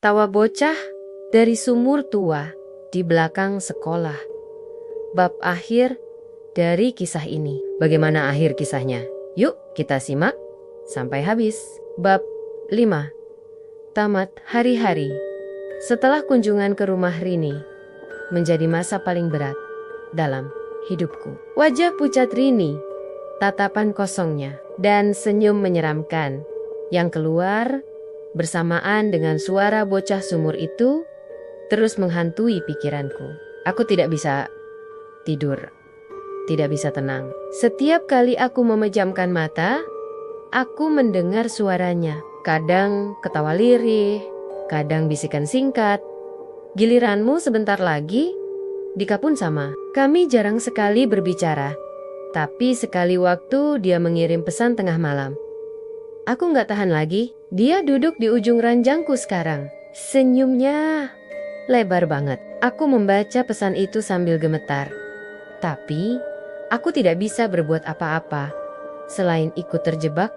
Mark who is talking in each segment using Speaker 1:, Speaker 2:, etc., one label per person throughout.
Speaker 1: Tawa bocah dari sumur tua di belakang sekolah. Bab akhir dari kisah ini. Bagaimana akhir kisahnya? Yuk kita simak sampai habis. Bab 5. Tamat hari-hari. Setelah kunjungan ke rumah Rini menjadi masa paling berat dalam hidupku. Wajah pucat Rini, tatapan kosongnya, dan senyum menyeramkan yang keluar bersamaan dengan suara bocah sumur itu terus menghantui pikiranku. Aku tidak bisa tidur, tidak bisa tenang. Setiap kali aku memejamkan mata, aku mendengar suaranya. Kadang ketawa lirih, kadang bisikan singkat. Giliranmu sebentar lagi, Dika pun sama. Kami jarang sekali berbicara, tapi sekali waktu dia mengirim pesan tengah malam. Aku nggak tahan lagi. Dia duduk di ujung ranjangku sekarang. Senyumnya lebar banget. Aku membaca pesan itu sambil gemetar. Tapi aku tidak bisa berbuat apa-apa selain ikut terjebak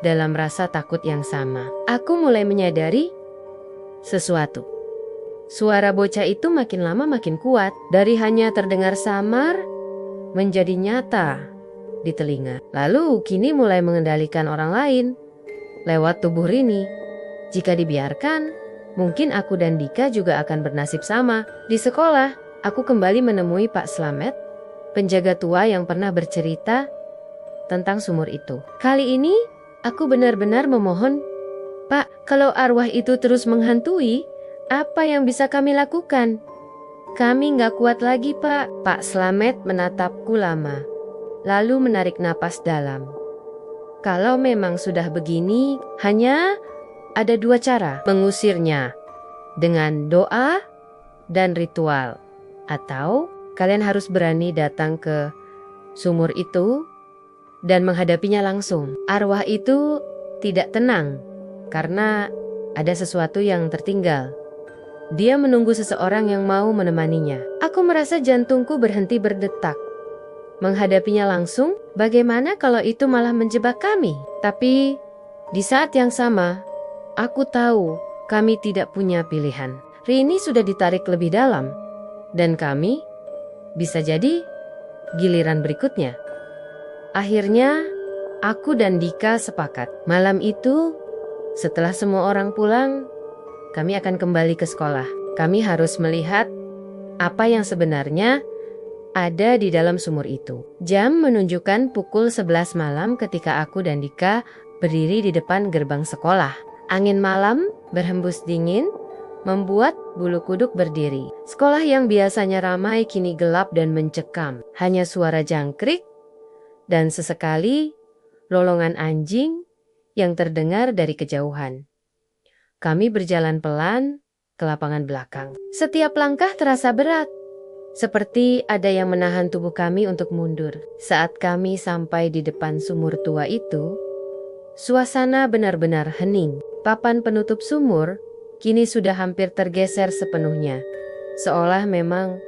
Speaker 1: dalam rasa takut yang sama. Aku mulai menyadari sesuatu. Suara bocah itu makin lama makin kuat. Dari hanya terdengar samar menjadi nyata di telinga. Lalu kini mulai mengendalikan orang lain lewat tubuh Rini. Jika dibiarkan, mungkin aku dan Dika juga akan bernasib sama. Di sekolah, aku kembali menemui Pak Slamet, penjaga tua yang pernah bercerita tentang sumur itu. Kali ini, aku benar-benar memohon, Pak, kalau arwah itu terus menghantui, apa yang bisa kami lakukan? Kami nggak kuat lagi, Pak. Pak Slamet menatapku lama, lalu menarik napas dalam. Kalau memang sudah begini, hanya ada dua cara mengusirnya. Dengan doa dan ritual. Atau kalian harus berani datang ke sumur itu dan menghadapinya langsung. Arwah itu tidak tenang karena ada sesuatu yang tertinggal. Dia menunggu seseorang yang mau menemaninya. Aku merasa jantungku berhenti berdetak. Menghadapinya langsung, bagaimana kalau itu malah menjebak kami? Tapi di saat yang sama, aku tahu kami tidak punya pilihan. Rini sudah ditarik lebih dalam, dan kami bisa jadi giliran berikutnya. Akhirnya, aku dan Dika sepakat. Malam itu, setelah semua orang pulang, kami akan kembali ke sekolah. Kami harus melihat apa yang sebenarnya ada di dalam sumur itu. Jam menunjukkan pukul 11 malam ketika aku dan Dika berdiri di depan gerbang sekolah. Angin malam berhembus dingin, membuat bulu kuduk berdiri. Sekolah yang biasanya ramai kini gelap dan mencekam. Hanya suara jangkrik dan sesekali lolongan anjing yang terdengar dari kejauhan. Kami berjalan pelan ke lapangan belakang. Setiap langkah terasa berat. Seperti ada yang menahan tubuh kami untuk mundur. Saat kami sampai di depan sumur tua itu, suasana benar-benar hening. Papan penutup sumur kini sudah hampir tergeser sepenuhnya, seolah memang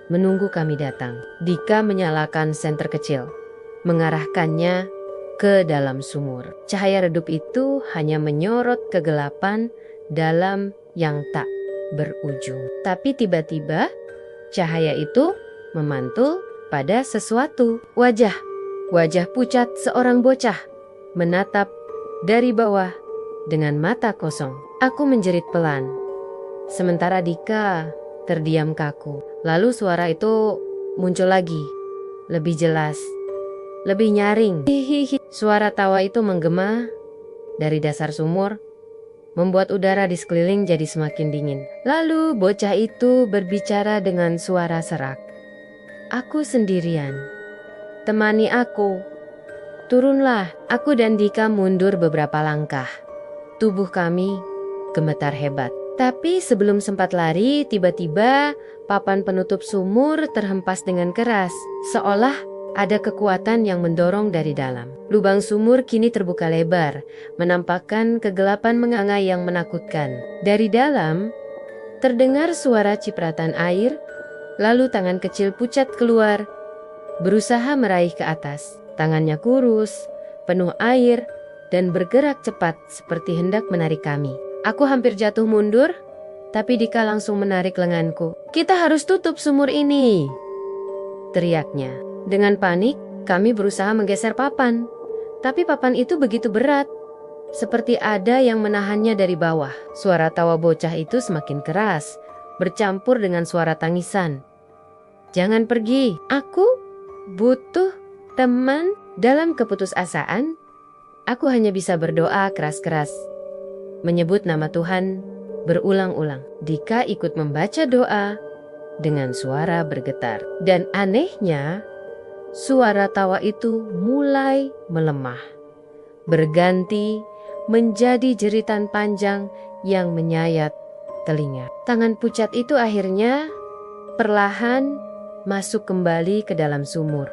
Speaker 1: menunggu kami datang. Dika menyalakan senter kecil, mengarahkannya ke dalam sumur. Cahaya redup itu hanya menyorot kegelapan dalam yang tak berujung. Tapi tiba-tiba cahaya itu memantul pada sesuatu. Wajah pucat seorang bocah menatap dari bawah dengan mata kosong. Aku menjerit pelan, sementara Dika terdiam kaku. Lalu suara itu muncul lagi, lebih jelas, lebih nyaring. Hihihi. Suara tawa itu menggema dari dasar sumur, membuat udara di sekeliling jadi semakin dingin. Lalu bocah itu berbicara dengan suara serak. Aku sendirian. Temani aku. Turunlah. Aku dan Dika mundur beberapa langkah. Tubuh kami gemetar hebat. Tapi sebelum sempat lari, tiba-tiba papan penutup sumur terhempas dengan keras. Seolah ada kekuatan yang mendorong dari dalam. Lubang sumur kini terbuka lebar, menampakkan kegelapan menganga yang menakutkan. Dari dalam, terdengar suara cipratan air, lalu tangan kecil pucat keluar, berusaha meraih ke atas. Tangannya kurus, penuh air, dan bergerak cepat seperti hendak menarik kami. Aku hampir jatuh mundur, tapi Dika langsung menarik lenganku. Kita harus tutup sumur ini, teriaknya. Dengan panik, kami berusaha menggeser papan. Tapi papan itu begitu berat, seperti ada yang menahannya dari bawah. Suara tawa bocah itu semakin keras, bercampur dengan suara tangisan. Jangan pergi, aku butuh teman. Dalam keputusasaan, aku hanya bisa berdoa keras-keras, menyebut nama Tuhan berulang-ulang. Dika ikut membaca doa dengan suara bergetar. Dan anehnya, suara tawa itu mulai melemah, berganti menjadi jeritan panjang yang menyayat telinga. Tangan pucat itu akhirnya perlahan masuk kembali ke dalam sumur,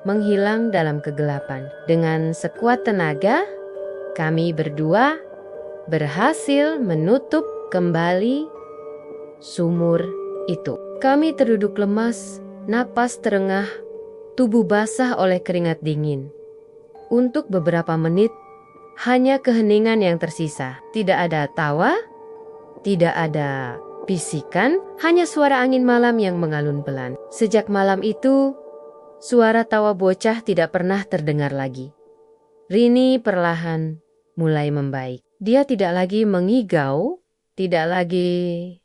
Speaker 1: menghilang dalam kegelapan. Dengan sekuat tenaga, kami berdua berhasil menutup kembali sumur itu. Kami terduduk lemas, napas terengah, tubuh basah oleh keringat dingin. Untuk beberapa menit, hanya keheningan yang tersisa. Tidak ada tawa, tidak ada bisikan, hanya suara angin malam yang mengalun pelan. Sejak malam itu, suara tawa bocah tidak pernah terdengar lagi. Rini perlahan mulai membaik. Dia tidak lagi mengigau, tidak lagi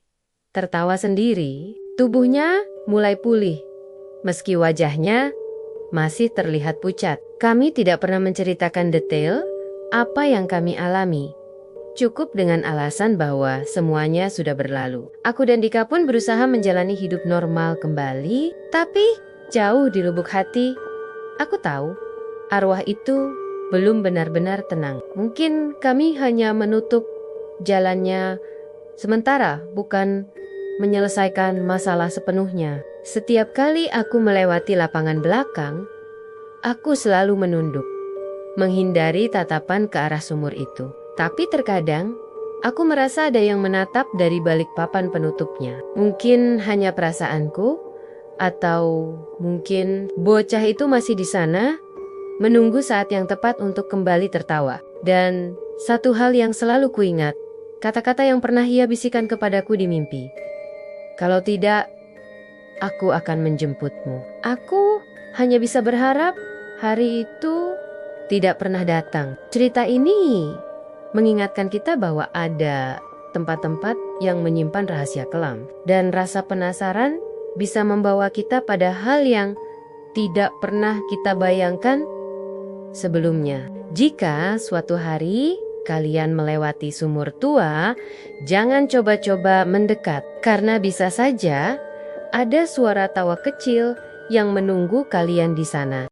Speaker 1: tertawa sendiri. Tubuhnya mulai pulih, meski wajahnya masih terlihat pucat. Kami tidak pernah menceritakan detail apa yang kami alami. Cukup dengan alasan bahwa semuanya sudah berlalu. Aku dan Dika pun berusaha menjalani hidup normal kembali, tapi jauh di lubuk hati, aku tahu arwah itu belum benar-benar tenang. Mungkin kami hanya menutup jalannya sementara, bukan menyelesaikan masalah sepenuhnya. Setiap kali aku melewati lapangan belakang, aku selalu menunduk, menghindari tatapan ke arah sumur itu. Tapi terkadang, aku merasa ada yang menatap dari balik papan penutupnya. Mungkin hanya perasaanku, atau mungkin bocah itu masih di sana, menunggu saat yang tepat untuk kembali tertawa. Dan satu hal yang selalu kuingat, kata-kata yang pernah ia bisikan kepadaku di mimpi. Kalau tidak, aku akan menjemputmu. Aku hanya bisa berharap hari itu tidak pernah datang. Cerita ini mengingatkan kita bahwa ada tempat-tempat yang menyimpan rahasia kelam. Dan rasa penasaran bisa membawa kita pada hal yang tidak pernah kita bayangkan sebelumnya. Jika suatu hari kalian melewati sumur tua, jangan coba-coba mendekat, karena bisa saja ada suara tawa kecil yang menunggu kalian di sana.